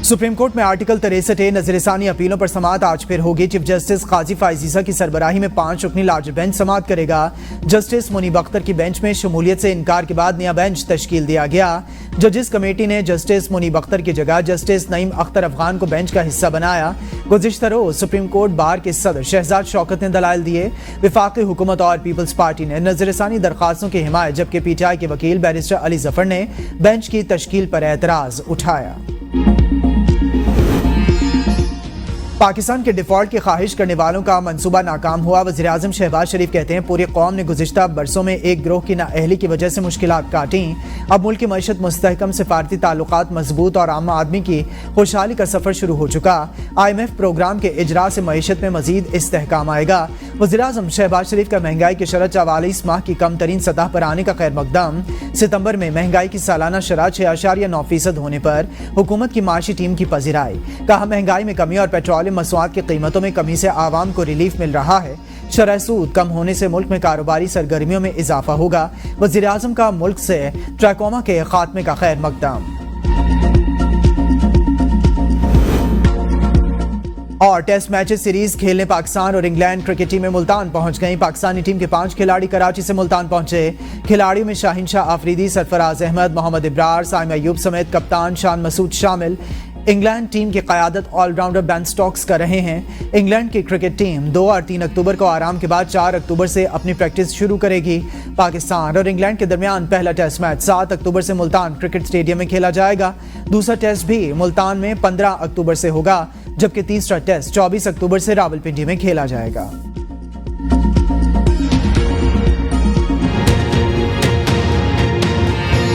Supreme court में article 63A नजरसानी अपीलों पर समाअत आज फिर होगी। चीफ जस्टिस काजी फाइजीसा की सरबराही में 5 रुकनी लार्ज बेंच समाअत करेगा। जस्टिस मुनीब अख्तर की बेंच में शमूलियत से इनकार के बाद नया बेंच तश्कील दिया गया। जजेस कमेटी ने जस्टिस मुनीब अख्तर की जगह जस्टिस नईम अख्तर अफगान को बेंच का हिस्सा बनाया। गुज़िश्ता रोज सुप्रीम कोर्ट बार के सदर शहजाद शौकत ने दलाइल दिए। वफाकी हुकूमत और पीपल्स पार्टी ने नजरसानी दरखास्तों की हिमायत, जबकि PTI के वकील बैरिस्टर अली जफर ने बेंच की तश्कील पर एतराज उठाया। पाकिस्तान के डिफॉल्ट की ख्वाहिश करने वालों का मंसूबा नाकाम हुआ। वज़ीर-ए-आज़म शहबाज शरीफ कहते हैं, पूरी कौम ने गुज़िश्ता बरसों में एक गिरोह की नाअहली की वजह से मुश्किलात काटी। अब मुल्क की मईशत मुस्तहकम, सिफारती ताल्लुकात मजबूत और आम आदमी की खुशहाली का सफ़र शुरू हो चुका। IMF प्रोग्राम के इजरा से मईशत में मजीद इस्तेहकाम आएगा। वज़ीर-ए-आज़म शहबाज शरीफ का महंगाई की शरह 44 माह की कम तरीन सतह पर आने का खैर मकदम। सितंबर में महंगाई की सालाना शरह 6.9% होने पर हुकूमत की माशी टीम की पजीराई। कहा, महंगाई में कमी और पेट्रोलियम मसवाद की कीमतों में कमी से आवाम को रिलीफ मिल रहा है। शरह सूद कम होने से मुल्क में कारोबारी सरगर्मियों में इजाफा होगा। वज़ीर-ए-आज़म का मुल्क से ट्रैकोमा के खात्मे का खैर मकदम। और टेस्ट मैचेस सीरीज खेलने पाकिस्तान और इंग्लैंड क्रिकेट टीमें मुल्तान पहुंच गईं। पाकिस्तानी टीम के 5 खिलाड़ी कराची से मुल्तान पहुंचे। खिलाड़ियों में शाहीन शाह आफरीदी, सरफराज अहमद, मोहम्मद इब्रार, साइम अयूब समेत कप्तान शान मसूद शामिल। इंग्लैंड टीम की क़यादत ऑलराउंडर बेन स्टोक्स कर रहे हैं। इंग्लैंड की क्रिकेट टीम 2 और 3 अक्टूबर को आराम के बाद 4 अक्टूबर से अपनी प्रैक्टिस शुरू करेगी। पाकिस्तान और इंग्लैंड के दरमियान पहला टेस्ट मैच 7 अक्टूबर से मुल्तान क्रिकेट स्टेडियम में खेला जाएगा। दूसरा टेस्ट भी मुल्तान में 15 अक्टूबर से होगा, जबकि तीसरा टेस्ट 24 अक्टूबर से रावलपिंडी में खेला जाएगा।